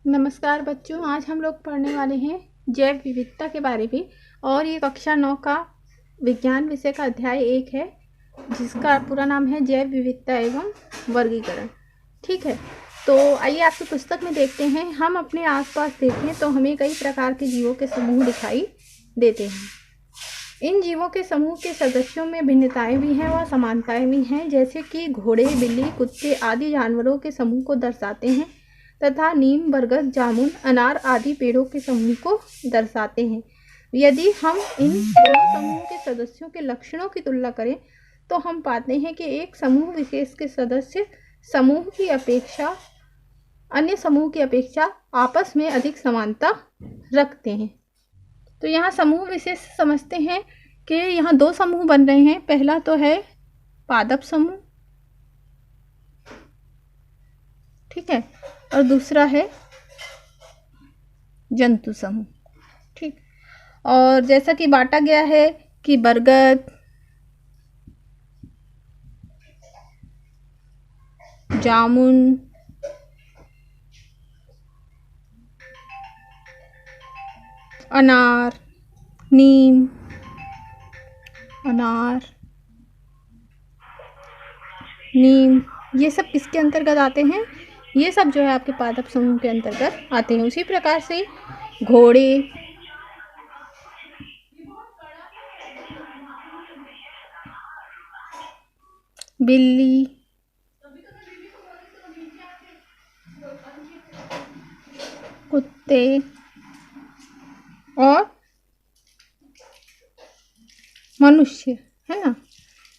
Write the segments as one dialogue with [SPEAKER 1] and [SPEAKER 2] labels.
[SPEAKER 1] नमस्कार बच्चों, आज हम लोग पढ़ने वाले हैं जैव विविधता के बारे में। और ये कक्षा 9 का विज्ञान विषय का अध्याय 1 है, जिसका पूरा नाम है जैव विविधता एवं वर्गीकरण। ठीक है, तो आइए आपकी पुस्तक में देखते हैं। हम अपने आसपास देखें तो हमें कई प्रकार के जीवों के समूह दिखाई देते हैं। इन जीवों के समूह के सदस्यों में भिन्नताएं भी हैं और समानताएं भी हैं, जैसे कि घोड़े, बिल्ली, कुत्ते आदि जानवरों के समूह को दर्शाते हैं तथा नीम, बरगद, जामुन, अनार आदि पेड़ों के समूह को दर्शाते हैं। यदि हम इन दोनों समूह के सदस्यों के लक्षणों की तुलना करें तो हम पाते हैं कि एक समूह विशेष के सदस्य समूह की अपेक्षा अन्य समूह की अपेक्षा आपस में अधिक समानता रखते हैं। तो यहाँ समूह विशेष समझते हैं कि यहाँ दो समूह बन रहे हैं। पहला तो है पादप समूह, ठीक है, और दूसरा है जंतु समूह। ठीक, और जैसा कि बांटा गया है कि बरगद, जामुन, अनार, नीम, ये सब किसके अंतर्गत आते हैं? ये सब जो है आपके पादप समूह के अंतर्गत आते हैं। उसी प्रकार से घोड़े, बिल्ली, कुत्ते और मनुष्य, है ना,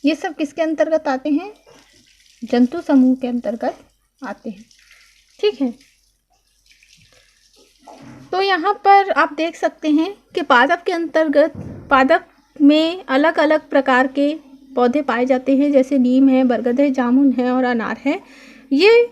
[SPEAKER 1] ये सब किसके अंतर्गत आते हैं? जंतु समूह के अंतर्गत आते हैं। ठीक है, तो यहाँ पर आप देख सकते हैं कि पादप के अंतर्गत पादप में अलग अलग प्रकार के पौधे पाए जाते हैं, जैसे नीम है, बरगद है, जामुन है और अनार है। ये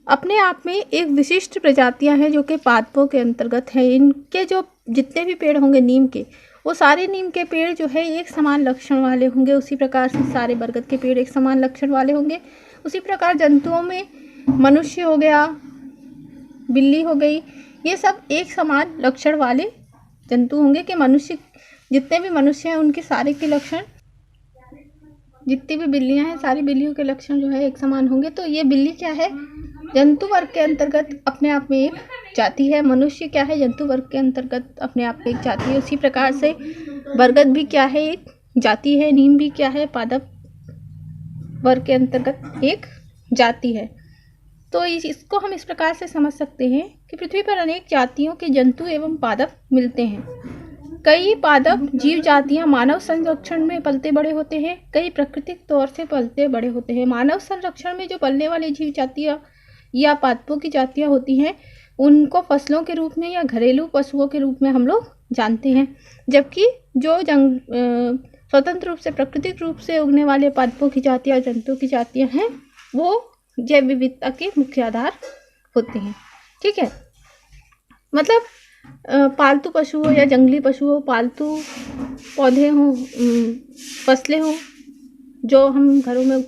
[SPEAKER 1] अपने आप में एक विशिष्ट प्रजातियां हैं जो कि पादपों के अंतर्गत है। इनके जो जितने भी पेड़ होंगे नीम के, वो सारे नीम के पेड़ जो है एक समान लक्षण वाले होंगे। उसी प्रकार से सारे बरगद के पेड़ एक समान लक्षण वाले होंगे। उसी प्रकार जंतुओं में मनुष्य हो गया, बिल्ली हो गई, ये सब एक समान लक्षण वाले जंतु होंगे कि मनुष्य, जितने भी मनुष्य हैं उनके सारे के लक्षण, जितनी भी बिल्लियां हैं सारी बिल्लियों के लक्षण जो है एक समान होंगे। तो ये बिल्ली क्या है? जंतु वर्ग के अंतर्गत अपने आप में एक जाति है। मनुष्य क्या है? जंतु वर्ग के अंतर्गत अपने आप में एक जाति है। उसी प्रकार से बरगद भी क्या है? एक जाति है। नीम भी क्या है? पादप वर्ग के अंतर्गत एक जाति है। तो इसको हम इस प्रकार से समझ सकते हैं कि पृथ्वी पर अनेक जातियों के जंतु एवं पादप मिलते हैं। कई पादप जीव जातियां मानव संरक्षण में पलते बड़े होते हैं, कई प्राकृतिक तौर से पलते बड़े होते हैं। मानव संरक्षण में जो पलने वाली जीव जातियां या पादपों की जातियां होती हैं, उनको फसलों के रूप में या घरेलू पशुओं के रूप में हम लोग जानते हैं। जबकि जो स्वतंत्र रूप से प्राकृतिक रूप से उगने वाले पादपों की जातियां, जंतुओं की जातियां हैं, वो जैव विविधता के मुख्य आधार होते हैं। ठीक है, मतलब पालतू पशु हो या जंगली पशु हो, पालतू पौधे हों, फसलें हों जो हम घरों में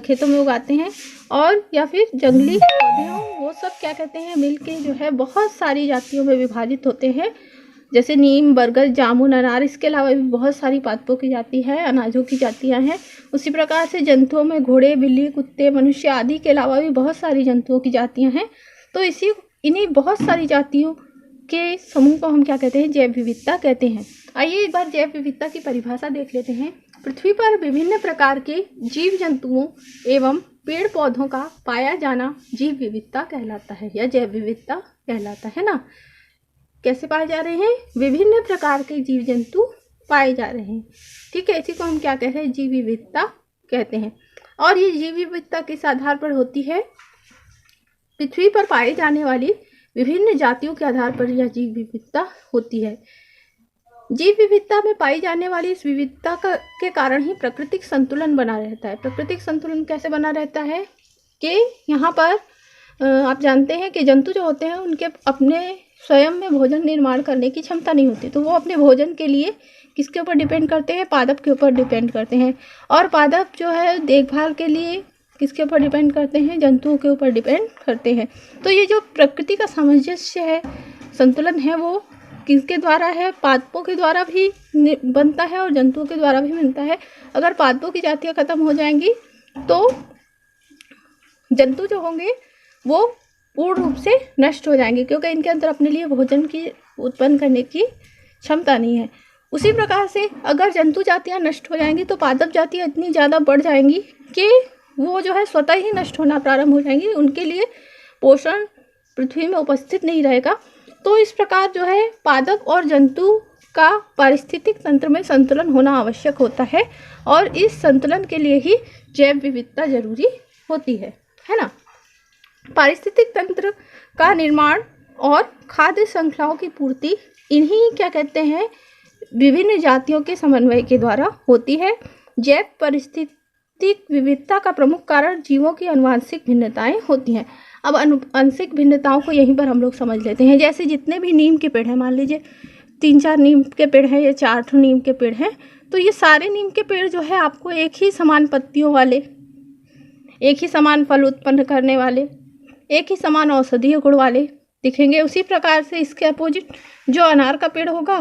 [SPEAKER 1] खेतों में उगाते हैं, और या फिर जंगली पौधे हों, वो सब क्या कहते हैं? मिलके जो है बहुत सारी जातियों में विभाजित होते हैं। जैसे नीम, बरगद, जामुन, अनार, इसके अलावा भी बहुत सारी पादपों की जाति है, अनाजों की जातियां हैं। उसी प्रकार से जंतुओं में घोड़े, बिल्ली, कुत्ते, मनुष्य आदि के अलावा भी बहुत सारी जंतुओं की जातियां हैं। तो इन्हीं बहुत सारी जातियों के समूह को हम क्या कहते हैं? जैव विविधता कहते हैं। आइए एक बार जैव विविधता की परिभाषा देख लेते हैं। पृथ्वी पर विभिन्न प्रकार के जीव जंतुओं एवं पेड़ पौधों का पाया जाना जीव विविधता कहलाता है, या जैव विविधता कहलाता है ना। कैसे पाए जा रहे हैं? विभिन्न प्रकार के जीव जंतु पाए जा रहे हैं। ठीक है, इसी को हम क्या कहते हैं? जीव विविधता कहते हैं। और ये जीव विविधता किस आधार पर होती है? पृथ्वी पर पाई जाने वाली विभिन्न जातियों के आधार पर यह जीव विविधता होती है। जीव विविधता में पाई जाने वाली इस विविधता के कारण ही प्राकृतिक संतुलन बना रहता है। प्राकृतिक संतुलन कैसे बना रहता है? कि यहाँ पर आप जानते हैं कि जंतु जो होते हैं उनके अपने स्वयं में भोजन निर्माण करने की क्षमता नहीं होती, तो वो अपने भोजन के लिए किसके ऊपर डिपेंड करते हैं? पादप के ऊपर डिपेंड करते हैं। और पादप जो है देखभाल के लिए किसके ऊपर डिपेंड करते हैं? जंतुओं के ऊपर डिपेंड करते हैं। तो ये जो प्रकृति का सामंजस्य है, संतुलन है, वो किसके द्वारा है? पादपों के द्वारा भी बनता है और जंतुओं के द्वारा भी बनता है। अगर पादपों की जातियाँ खत्म हो जाएंगी तो जंतु जो होंगे वो पूर्ण रूप से नष्ट हो जाएंगे, क्योंकि इनके अंदर अपने लिए भोजन की उत्पन्न करने की क्षमता नहीं है। उसी प्रकार से अगर जंतु जातियाँ नष्ट हो जाएंगी तो पादप जातियाँ इतनी ज़्यादा बढ़ जाएंगी कि वो जो है स्वतः ही नष्ट होना प्रारंभ हो जाएंगी, उनके लिए पोषण पृथ्वी में उपस्थित नहीं रहेगा। तो इस प्रकार जो है पादप और जंतु का पारिस्थितिक तंत्र में संतुलन होना आवश्यक होता है, और इस संतुलन के लिए ही जैव विविधता जरूरी होती है ना। पारिस्थितिक तंत्र का निर्माण और खाद्य श्रृंखलाओं की पूर्ति इन्हीं क्या कहते हैं, विभिन्न जातियों के समन्वय के द्वारा होती है। जैव पारिस्थितिक विविधता का प्रमुख कारण जीवों की आनुवंशिक भिन्नताएं होती हैं। अब आनुवंशिक भिन्नताओं को यहीं पर हम लोग समझ लेते हैं। जैसे जितने भी नीम के पेड़ हैं, मान लीजिए 3-4 नीम के पेड़ हैं या 4 नीम के पेड़ हैं, तो ये सारे नीम के पेड़ जो है आपको एक ही समान पत्तियों वाले, एक ही समान फल उत्पन्न करने वाले, एक ही समान औषधीय गुण वाले दिखेंगे। उसी प्रकार से इसके अपोजिट जो अनार का पेड़ होगा,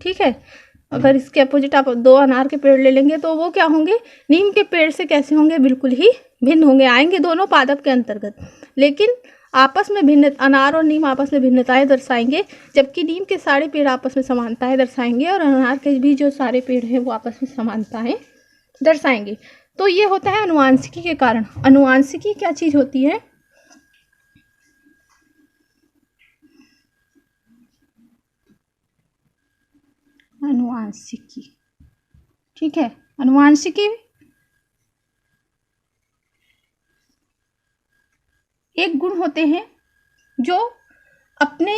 [SPEAKER 1] ठीक है, अगर इसके अपोजिट आप 2 अनार के पेड़ ले लेंगे तो वो क्या होंगे, नीम के पेड़ से कैसे होंगे, बिल्कुल ही भिन्न होंगे। आएंगे दोनों पादप के अंतर्गत, लेकिन आपस में भिन्न, अनार और नीम आपस में भिन्नताएं दर्शाएंगे, जबकि नीम के सारे पेड़ आपस में समानताएं दर्शाएंगे और अनार के भी जो सारे पेड़ हैं वो आपस में समानताएं दर्शाएंगे। तो ये होता है आनुवांशिकी के कारण। आनुवांशिकी क्या चीज़ होती है? आनुवांशिकी, ठीक है, आनुवांशिकी एक गुण होते हैं जो अपने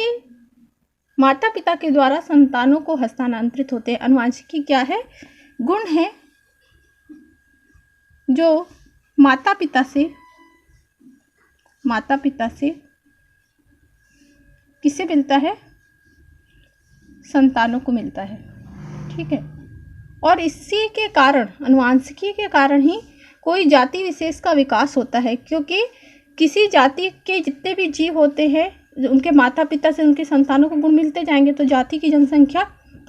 [SPEAKER 1] माता पिता के द्वारा संतानों को हस्तांतरित होते हैं। आनुवांशिकी क्या है? गुण है जो माता पिता से किसे मिलता है? संतानों को मिलता है, ठीक है। और इसी के कारण, आनुवांशिकी के कारण ही कोई जाति विशेष का विकास होता है, क्योंकि किसी जाति के जितने भी जीव होते हैं, उनके माता पिता से उनके संतानों को गुण मिलते जाएंगे तो जाति की जनसंख्या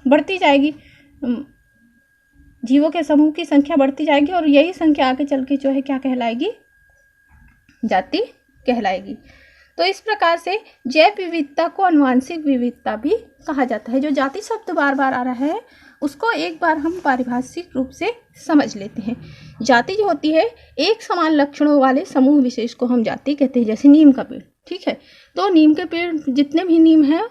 [SPEAKER 1] बढ़ती जाएगी, जीवों के समूह की संख्या बढ़ती जाएगी, और यही संख्या आगे चल के जो है क्या कहलाएगी? जाति कहलाएगी। तो इस प्रकार से जैव विविधता को आनुवांशिक विविधता भी कहा जाता है। जो जाति शब्द बार बार आ रहा है उसको एक बार हम पारिभाषिक रूप से समझ लेते हैं। जाति जो होती है, एक समान लक्षणों वाले समूह विशेष को हम जाति कहते हैं। जैसे नीम का पेड़, ठीक है, तो नीम के पेड़ जितने भी नीम हैं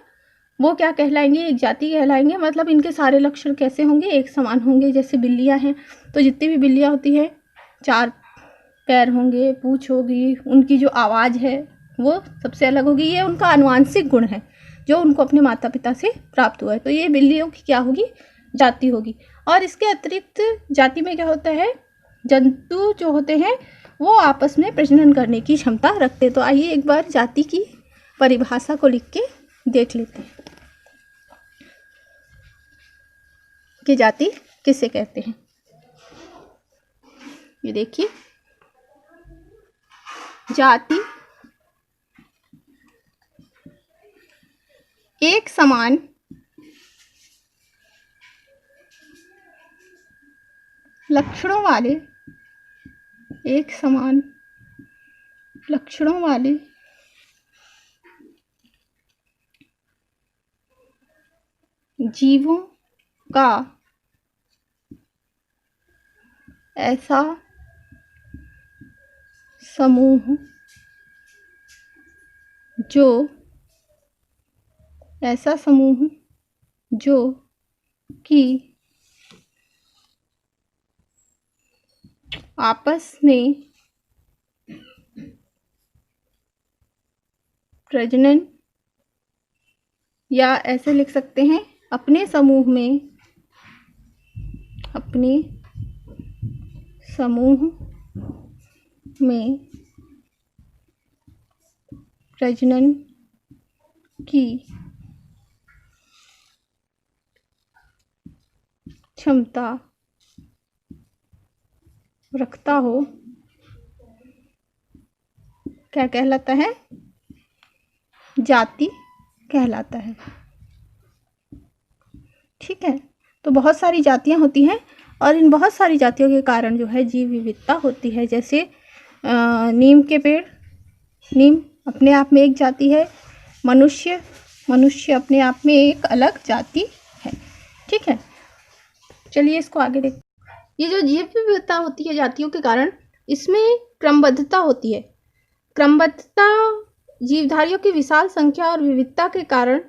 [SPEAKER 1] वो क्या कहलाएंगे? एक जाति कहलाएंगे। मतलब इनके सारे लक्षण कैसे होंगे? एक समान होंगे। जैसे बिल्लियाँ हैं तो जितनी भी बिल्लियाँ होती हैं 4 पैर होंगे, पूँछ होगी, उनकी जो आवाज़ है वो सबसे अलग होगी। ये उनका आनुवांशिक गुण है जो उनको अपने माता पिता से प्राप्त हुआ है। तो ये बिल्लियों की क्या होगी? जाति होगी। और इसके अतिरिक्त जाति में क्या होता है? जंतु जो होते हैं वो आपस में प्रजनन करने की क्षमता रखते हैं। तो आइए एक बार जाति की परिभाषा को लिख के देख लेते हैं कि जाति किसे कहते हैं। ये देखिए, जाति एक समान लक्षणों वाले जीवों का ऐसा समूह जो कि आपस में प्रजनन, या ऐसे लिख सकते हैं अपने समूह में प्रजनन की क्षमता रखता हो, क्या कहलाता है? जाति कहलाता है। ठीक है, तो बहुत सारी जातियां होती हैं और इन बहुत सारी जातियों के कारण जो है जीव विविधता होती है। जैसे नीम के पेड़, नीम अपने आप में एक जाति है। मनुष्य, मनुष्य अपने आप में एक अलग जाति है। ठीक है, चलिए इसको आगे देखते। ये जो जीव विविधता होती है जातियों के कारण, इसमें क्रमबद्धता होती है। क्रमबद्धता जीवधारियों की विशाल संख्या और विविधता के कारण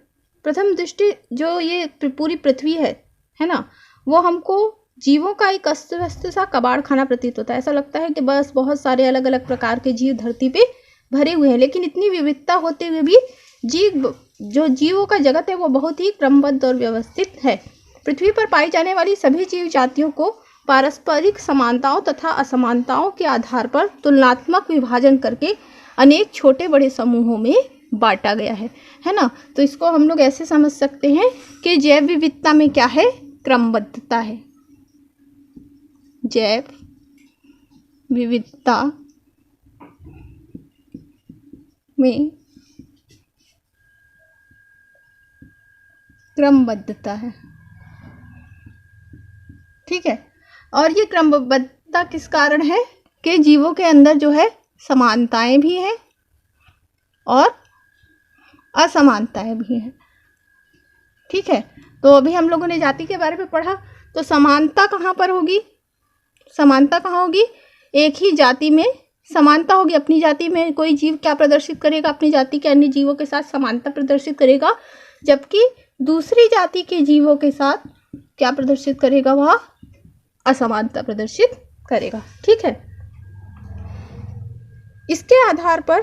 [SPEAKER 1] प्रथम दृष्टि जो ये पूरी पृथ्वी है ना, वो हमको जीवों का एक अस्त व्यस्त सा कबाड़ खाना प्रतीत होता है। ऐसा लगता है कि बस बहुत सारे अलग अलग प्रकार के जीव धरती पे भरे हुए हैं, लेकिन इतनी विविधता होते हुए भी जीवों का जगत है वो बहुत ही क्रमबद्ध और व्यवस्थित है। पृथ्वी पर पाई जाने वाली सभी जीव जातियों को पारस्परिक समानताओं तथा असमानताओं के आधार पर तुलनात्मक विभाजन करके अनेक छोटे बड़े समूहों में बांटा गया है ना। तो इसको हम लोग ऐसे समझ सकते हैं कि जैव विविधता में क्या है? क्रमबद्धता है। जैव विविधता में क्रमबद्धता है। ठीक है, और ये क्रमबद्धता किस कारण है? कि जीवों के अंदर जो है समानताएं भी हैं और असमानताएं भी हैं। ठीक है, तो अभी हम लोगों ने जाति के बारे में पढ़ा, तो समानता कहाँ पर होगी? समानता कहाँ होगी? एक ही जाति में समानता होगी। अपनी जाति में कोई जीव क्या प्रदर्शित करेगा? अपनी जाति के अन्य जीवों के साथ समानता प्रदर्शित करेगा, जबकि दूसरी जाति के जीवों के साथ क्या प्रदर्शित करेगा? वह असमानता प्रदर्शित करेगा। ठीक है, इसके आधार पर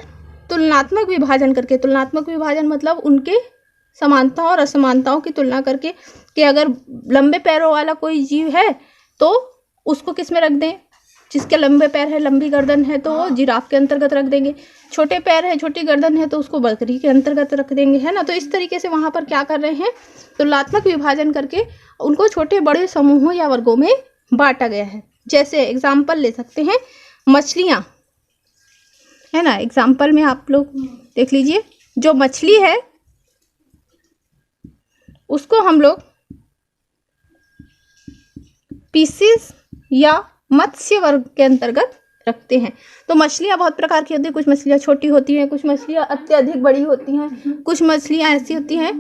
[SPEAKER 1] तुलनात्मक विभाजन करके, तुलनात्मक विभाजन मतलब उनके समानता और असमानताओं की तुलना करके, कि अगर लंबे पैरों वाला कोई जीव है तो उसको किस में रख दें? जिसके लंबे पैर है, लंबी गर्दन है, तो वो जिराफ के अंतर्गत रख देंगे। छोटे पैर है, छोटी गर्दन है, तो उसको बकरी के अंतर्गत रख देंगे, है ना। तो इस तरीके से वहाँ पर क्या कर रहे हैं? तुलनात्मक विभाजन करके उनको छोटे बड़े समूहों या वर्गों में बांटा गया है। जैसे एग्जाम्पल ले सकते हैं मछलियाँ, है ना। एग्जाम्पल में आप लोग देख लीजिए, जो मछली है उसको हम लोग पीसीस या मत्स्य वर्ग के अंतर्गत रखते हैं। तो मछलियाँ बहुत प्रकार की होती हैं। कुछ मछलियाँ छोटी होती हैं, कुछ मछलियाँ अत्यधिक बड़ी होती हैं, कुछ मछलियाँ ऐसी होती हैं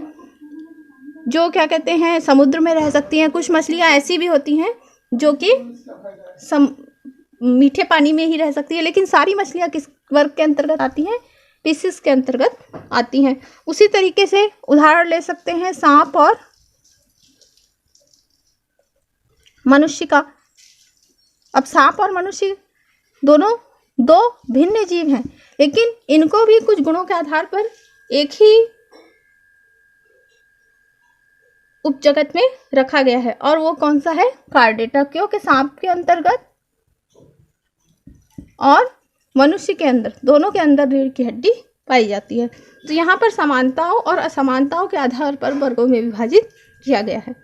[SPEAKER 1] जो क्या कहते हैं समुद्र में रह सकती हैं, कुछ मछलियाँ ऐसी भी होती हैं जो कि मीठे पानी में ही रह सकती है। लेकिन सारी मछलियाँ किस वर्ग के अंतर्गत आती हैं? पीसिस के अंतर्गत आती हैं। उसी तरीके से उदाहरण ले सकते हैं सांप और मनुष्य का। अब सांप और मनुष्य दोनों दो भिन्न जीव हैं, लेकिन इनको भी कुछ गुणों के आधार पर एक ही उपजगत में रखा गया है, और वो कौन सा है? कार्डेटा। क्योंकि सांप के अंतर्गत और मनुष्य के अंदर, दोनों के अंदर रीढ़ की हड्डी पाई जाती है। तो यहाँ पर समानताओं और असमानताओं के आधार पर वर्गों में विभाजित किया गया है।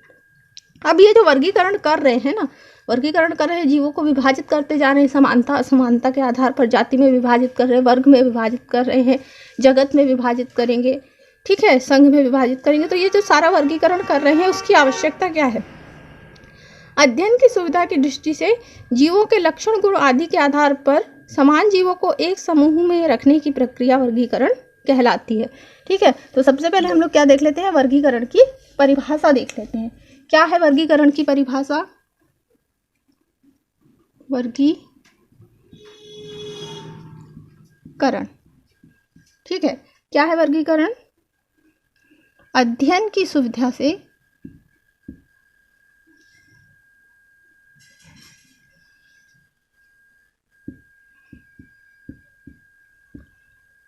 [SPEAKER 1] अब ये जो वर्गीकरण कर रहे हैं ना, वर्गीकरण कर रहे हैं, जीवों को विभाजित करते जा रहे हैं, समानता असमानता के आधार पर जाति में विभाजित कर रहे हैं, वर्ग में विभाजित कर रहे हैं, जगत में विभाजित करेंगे, ठीक है, संघ में विभाजित करेंगे। तो ये जो सारा वर्गीकरण कर रहे हैं उसकी आवश्यकता क्या है? अध्ययन की सुविधा की दृष्टि से जीवों के लक्षण गुण आदि के आधार पर समान जीवों को एक समूह में रखने की प्रक्रिया वर्गीकरण कहलाती है। ठीक है, तो सबसे पहले हम लोग क्या देख लेते हैं? वर्गीकरण की परिभाषा देख लेते हैं। क्या है वर्गीकरण की परिभाषा? वर्गीकरण, ठीक है, क्या है वर्गीकरण? अध्ययन की सुविधा से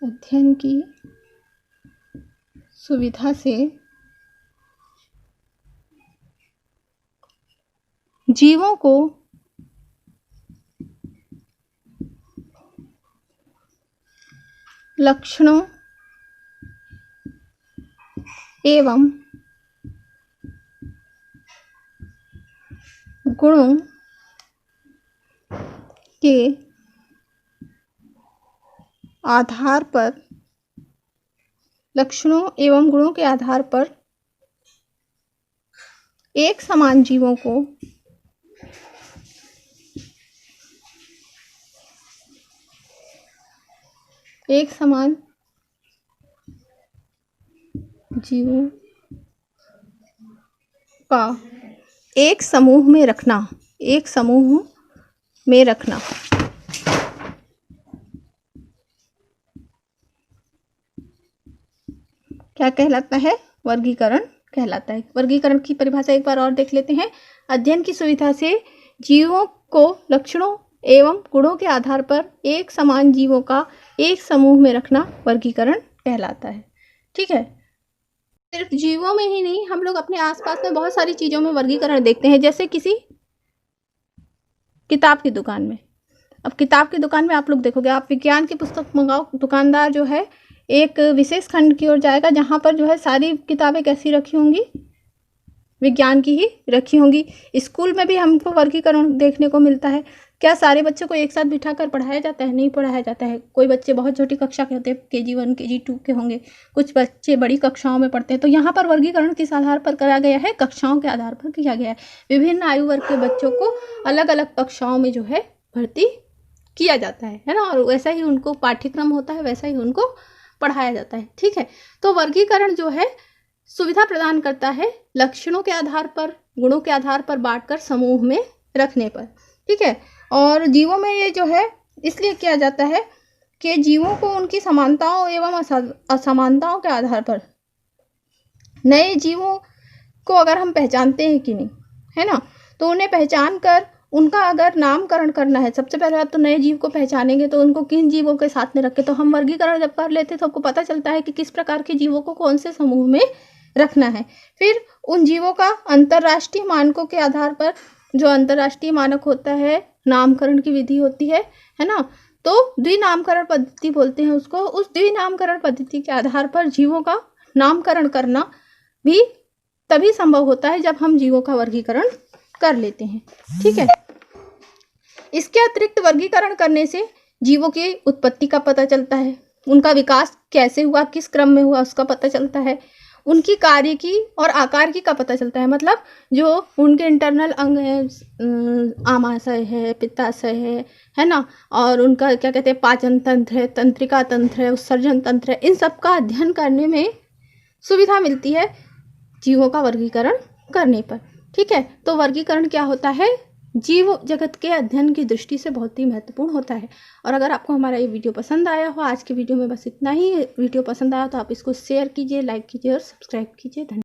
[SPEAKER 1] अध्ययन की सुविधा से जीवों को लक्षणों एवं गुणों के आधार पर, लक्षणों एवं गुणों के आधार पर एक समान जीवों को एक समान जीवों का एक समूह में रखना, एक समूह में रखना। क्या कहलाता है? वर्गीकरण कहलाता है। वर्गीकरण की परिभाषा एक बार और देख लेते हैं। अध्ययन की सुविधा से जीवों को लक्षणों एवं गुणों के आधार पर एक समान जीवों का एक समूह में रखना वर्गीकरण कहलाता है। ठीक है। सिर्फ जीवों में ही नहीं, हम लोग अपने आसपास में बहुत सारी चीज़ों में वर्गीकरण देखते हैं। जैसे किसी किताब की दुकान में, अब किताब की दुकान में आप लोग देखोगे, आप विज्ञान की पुस्तक मंगाओ, दुकानदार जो है एक विशेष खंड की ओर जाएगा जहाँ पर जो है सारी किताबें कैसी रखी होंगी, विज्ञान की ही रखी होंगी। स्कूल में भी हमको वर्गीकरण देखने को मिलता है। क्या सारे बच्चों को एक साथ बिठाकर पढ़ाया जाता है? नहीं पढ़ाया जाता है। कोई बच्चे बहुत छोटी कक्षा के होते हैं, KG 1 KG 2 के होंगे, कुछ बच्चे बड़ी कक्षाओं में पढ़ते हैं। तो यहाँ पर वर्गीकरण किस आधार पर करा गया है? कक्षाओं के आधार पर किया गया है। विभिन्न आयु वर्ग के बच्चों को अलग अलग कक्षाओं में जो है भर्ती किया जाता है ना, और वैसा ही उनको पाठ्यक्रम होता है, वैसा ही उनको पढ़ाया जाता है। ठीक है। तो वर्गीकरण जो है सुविधा प्रदान करता है लक्षणों के आधार पर, गुणों के आधार पर बांटकर समूह में रखने पर। ठीक है। और जीवों में ये जो है इसलिए किया जाता है कि जीवों को उनकी समानताओं एवं असमानताओं के आधार पर, नए जीवों को अगर हम पहचानते हैं कि नहीं, है ना, तो उन्हें पहचान कर उनका अगर नामकरण करना है, सबसे पहले आप तो नए जीव को पहचानेंगे तो उनको किन जीवों के साथ में रखें। तो हम वर्गीकरण जब कर लेते हैं तो आपको पता चलता है कि किस प्रकार के जीवों को कौन से समूह में रखना है। फिर उन जीवों का अंतर्राष्ट्रीय मानकों के आधार पर, जो अंतर्राष्ट्रीय मानक होता है, नामकरण की विधि होती है ना, तो द्विनामकरण पद्धति बोलते हैं उसको। उस द्विनामकरण पद्धति के आधार पर जीवों का नामकरण करना भी तभी संभव होता है जब हम जीवों का वर्गीकरण कर लेते हैं। ठीक है। इसके अतिरिक्त वर्गीकरण करने से जीवों की उत्पत्ति का पता चलता है, उनका विकास कैसे हुआ, किस क्रम में हुआ उसका पता चलता है, उनकी कार्य की और आकार की का पता चलता है। मतलब जो उनके इंटरनल अंग है, आमाशय है, पित्ताशय है ना, और उनका क्या कहते हैं पाचन तंत्र है, तंत्रिका तंत्र है, उत्सर्जन तंत्र है, इन सब का अध्ययन करने में सुविधा मिलती है जीवों का वर्गीकरण करने पर। ठीक है। तो वर्गीकरण क्या होता है? जीव जगत के अध्ययन की दृष्टि से बहुत ही महत्वपूर्ण होता है। और अगर आपको हमारा ये वीडियो पसंद आया हो, आज के वीडियो में बस इतना ही, वीडियो पसंद आया तो आप इसको शेयर कीजिए, लाइक कीजिए और सब्सक्राइब कीजिए। धन्यवाद।